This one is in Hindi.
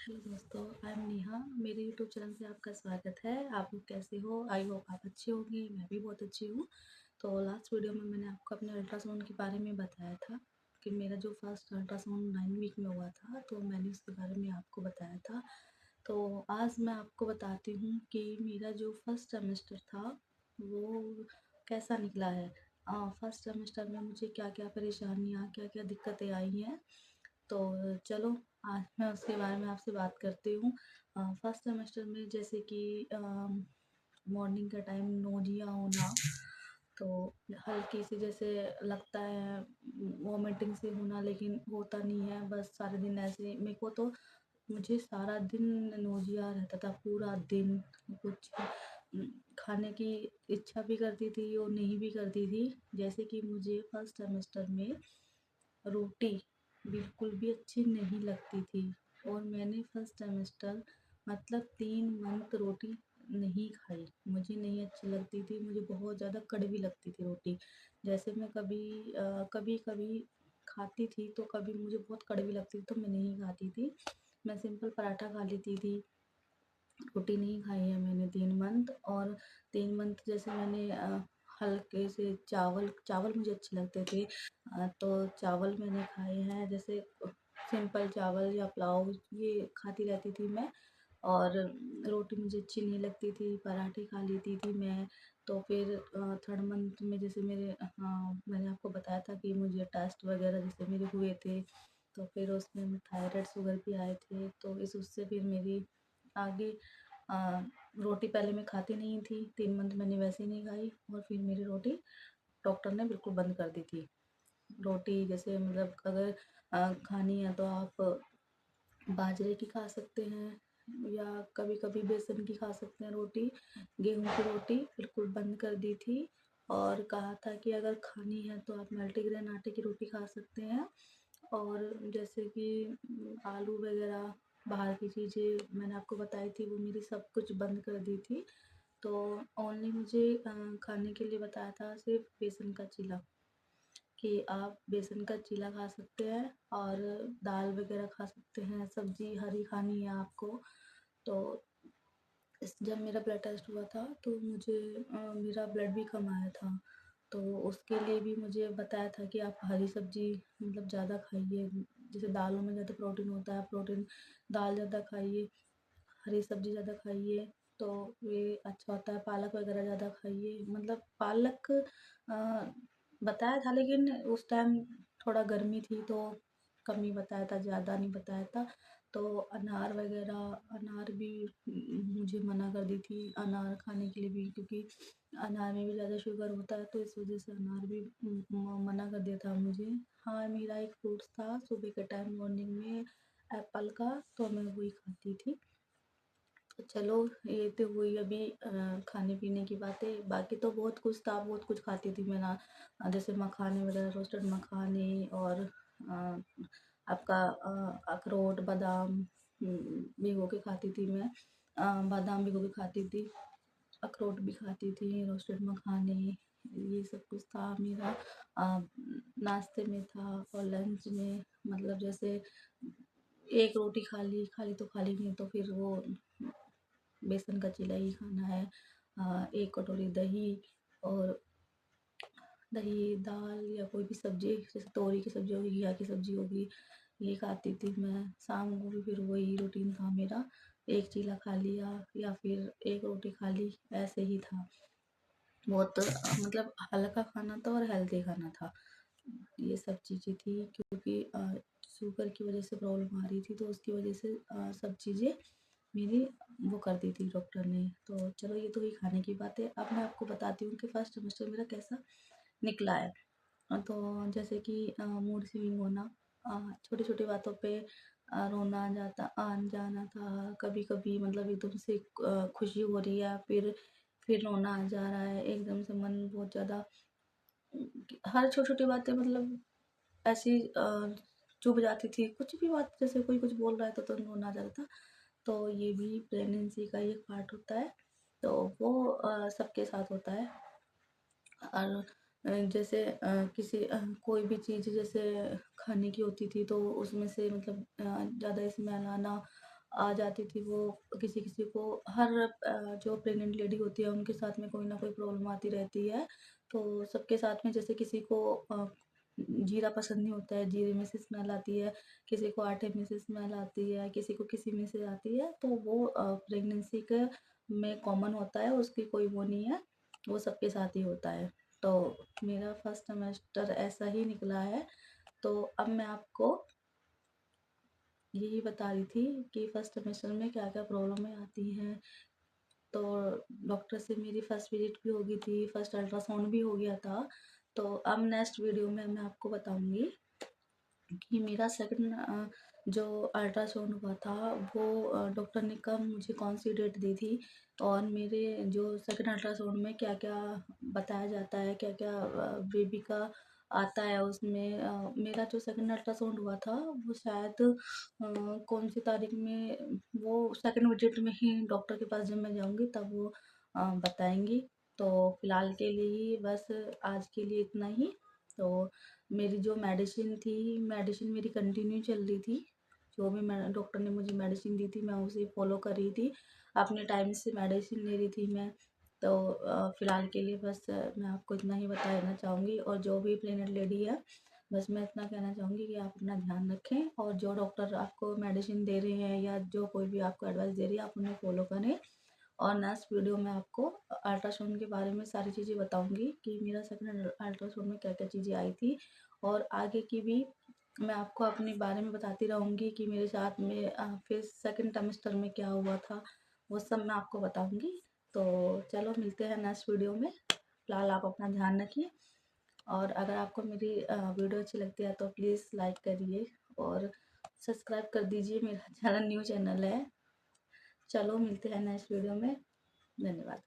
हेलो दोस्तों, आई एम नेहा। मेरे यूट्यूब चैनल पे आपका स्वागत है। आप लोग कैसे हो? आई होप आप अच्छे होंगे। मैं भी बहुत अच्छी हूँ। तो लास्ट वीडियो में मैंने आपको अपने अल्ट्रासाउंड के बारे में बताया था कि मेरा जो फर्स्ट अल्ट्रासाउंड 9 वीक में हुआ था, तो मैंने उसके बारे में आपको बताया था। तो आज मैं आपको बताती हूँ कि मेरा जो फर्स्ट सेमेस्टर था वो कैसा निकला है। फर्स्ट सेमेस्टर में मुझे क्या क्या परेशानियाँ, क्या क्या दिक्कतें आई हैं, तो चलो आज मैं उसके बारे में आपसे बात करती हूँ। फर्स्ट सेमेस्टर में जैसे कि मॉर्निंग का टाइम नोजिया होना, तो हल्की सी जैसे लगता है वॉमिटिंग से होना, लेकिन होता नहीं है। बस सारे दिन ऐसे मेरे को तो मुझे सारा दिन नोजिया रहता था, पूरा दिन। कुछ खाने की इच्छा भी करती थी और नहीं भी करती थी। जैसे कि मुझे फर्स्ट सेमेस्टर में रोटी बिल्कुल भी अच्छी नहीं लगती थी, और मैंने फर्स्ट सेमेस्टर मतलब 3 मंथ रोटी नहीं खाई। मुझे नहीं अच्छी लगती थी, मुझे बहुत ज़्यादा कड़वी लगती थी रोटी। जैसे मैं कभी कभी खाती थी, तो कभी मुझे बहुत कड़वी लगती थी तो मैं नहीं खाती थी। मैं सिंपल पराठा खा लेती थी, रोटी नहीं खाई है मैंने 3 मंथ। और 3 मंथ जैसे मैंने हल्के से चावल चावल मुझे अच्छे लगते थे, तो चावल मैंने खाए हैं। जैसे सिंपल चावल या पुलाव ये खाती रहती थी मैं। और रोटी मुझे अच्छी नहीं लगती थी, पराठे खा लेती थी मैं। तो फिर थर्ड मंथ में जैसे मेरे मैंने आपको बताया था कि मुझे टेस्ट वगैरह जैसे मेरे हुए थे, तो फिर उसमें थायराइड शुगर भी आए थे। तो इस उससे फिर मेरी आगे अ, रोटी पहले मैं खाती नहीं थी, 3 मंथ मैंने वैसे ही नहीं खाई, और फिर मेरी रोटी डॉक्टर ने बिल्कुल बंद कर दी थी। रोटी जैसे मतलब अगर खानी है तो आप बाजरे की खा सकते हैं, या कभी कभी बेसन की खा सकते हैं रोटी। गेहूं की रोटी बिल्कुल बंद कर दी थी, और कहा था कि अगर खानी है तो आप मल्टीग्रेन आटे की रोटी खा सकते हैं। और जैसे कि आलू वगैरह बाहर की चीज़ें मैंने आपको बताई थी, वो मेरी सब कुछ बंद कर दी थी। तो ओनली मुझे खाने के लिए बताया था सिर्फ बेसन का चीला, कि आप बेसन का चीला खा सकते हैं और दाल वगैरह खा सकते हैं, सब्जी हरी खानी है आपको। तो जब मेरा ब्लड टेस्ट हुआ था तो मुझे मेरा ब्लड भी कम आया था। तो उसके लिए भी मुझे बताया था कि आप हरी सब्जी मतलब ज़्यादा खाइए। जैसे दालों में ज़्यादा प्रोटीन होता है, प्रोटीन दाल ज़्यादा खाइए, हरी सब्जी ज़्यादा खाइए, तो ये अच्छा होता है। पालक वगैरह ज़्यादा खाइए, मतलब पालक बताया था, लेकिन उस टाइम थोड़ा गर्मी थी तो कम ही बताया था, ज़्यादा नहीं बताया था। तो अनार वगैरह, अनार भी मुझे मना कर दी थी अनार खाने के लिए भी, क्योंकि अनार में भी ज़्यादा शुगर होता है, तो इस वजह से अनार भी मना कर दिया था मुझे। हाँ, मेरा एक फ्रूट्स था सुबह के टाइम मॉर्निंग में, एप्पल का, तो मैं वही खाती थी। तो चलो, ये तो हुई अभी खाने पीने की बातें। बाकी तो बहुत कुछ था, बहुत कुछ खाती थी मैं ना। जैसे मखाने वगैरह, रोस्टेड मखाने, और आपका अखरोट, बादाम भिगो के खाती थी मैं। बादाम भिगो के खाती थी, अखरोट भी खाती थी, रोस्टेड मखाने, ये सब कुछ था मेरा नाश्ते में था। और लंच में मतलब जैसे एक रोटी खा ली तो खा ली, नहीं तो फिर वो बेसन का चीला ही खाना है। एक कटोरी दही, और दही दाल या कोई भी सब्जी, जैसे तोरी की सब्जी होगी, घिया की सब्जी होगी, ये खाती थी मैं। शाम को भी फिर वही रूटीन था मेरा, एक चीला खा लिया या फिर एक रोटी खा ली, ऐसे ही था। बहुत मतलब हल्का खाना था और हेल्दी खाना था, ये सब चीज़ें थी। क्योंकि शुगर की वजह से प्रॉब्लम आ रही थी, तो उसकी वजह से सब चीज़ें मेरी वो कर दी थी डॉक्टर ने। तो चलो, ये तो हुई खाने की बात है। अब मैं आपको बताती हूँ कि फर्स्ट सेमेस्टर मेरा कैसा निकला है। तो जैसे कि मूड स्विंग होना, छोटी छोटी बातों पे रोना आ जाता, आन जाना था कभी कभी, मतलब एकदम से खुशी हो रही है, फिर रोना आ जा रहा है एकदम से, मन बहुत ज़्यादा। हर छोटी छोटी बातें मतलब ऐसी चुभ जाती थी। कुछ भी बात, जैसे कोई कुछ बोल रहा है तो तुरंत रोना आ जाता था। तो ये भी प्रेगनेंसी का एक पार्ट होता है, तो वो सबके साथ होता है। और जैसे किसी कोई भी चीज़ जैसे खाने की होती थी, तो उसमें से मतलब ज़्यादा स्मेल आना, आ जाती थी वो। किसी किसी को हर जो प्रेग्नेंट लेडी होती है उनके साथ में कोई ना कोई प्रॉब्लम आती रहती है। तो सबके साथ में जैसे किसी को जीरा पसंद नहीं होता है, जीरे में से स्मेल आती है, किसी को आटे में से स्मेल आती है, किसी को किसी में से आती है। तो वो प्रेगनेंसी के में कॉमन होता है, उसकी कोई वो नहीं है, वो सबके साथ ही होता है। तो मेरा फर्स्ट सेमेस्टर ऐसा ही निकला है। तो अब मैं आपको यही बता रही थी कि फर्स्ट सेमेस्टर में क्या क्या प्रॉब्लमें आती हैं। तो डॉक्टर से मेरी फर्स्ट विजिट भी हो गई थी, फर्स्ट अल्ट्रासाउंड भी हो गया था। तो अब नेक्स्ट वीडियो में मैं आपको बताऊंगी कि मेरा सेकंड जो अल्ट्रासाउंड हुआ था वो डॉक्टर ने कब मुझे कौन सी डेट दी थी, और मेरे जो सेकंड अल्ट्रासाउंड में क्या क्या बताया जाता है, क्या क्या बेबी का आता है उसमें। मेरा जो सेकंड अल्ट्रासाउंड हुआ था वो शायद कौन सी तारीख में, वो सेकंड विजिट में ही डॉक्टर के पास जब मैं जाऊंगी तब वो बताएंगी। तो फिलहाल के लिए बस आज के लिए इतना ही। तो मेरी जो मेडिसिन थी, मेडिसिन मेरी कंटिन्यू चल रही थी। जो भी मैं डॉक्टर ने मुझे मेडिसिन दी थी मैं उसे फॉलो कर रही थी, अपने टाइम से मेडिसिन ले रही थी मैं। तो फ़िलहाल के लिए बस मैं आपको इतना ही बताना चाहूँगी। और जो भी प्रेग्नेंट लेडी है, बस मैं इतना कहना चाहूँगी कि आप अपना ध्यान रखें, और जो डॉक्टर आपको मेडिसिन दे रहे हैं या जो कोई भी आपको एडवाइस दे रही है आप उन्हें फॉलो करें। और नेक्स्ट वीडियो में आपको अल्ट्रासाउंड के बारे में सारी चीज़ें बताऊंगी कि मेरा सेकंड अल्ट्रासाउंड में क्या क्या चीज़ें आई थी। और आगे की भी मैं आपको अपने बारे में बताती रहूँगी कि मेरे साथ में फिर सेकंड सेमेस्टर में क्या हुआ था, वो सब मैं आपको बताऊंगी। तो चलो मिलते हैं नेक्स्ट वीडियो में। फिलहाल आप अपना ध्यान रखिए, और अगर आपको मेरी वीडियो अच्छी लगती है तो प्लीज़ लाइक करिए और सब्सक्राइब कर दीजिए, मेरा चैनल न्यू चैनल है। चलो मिलते हैं नेक्स्ट वीडियो में। धन्यवाद।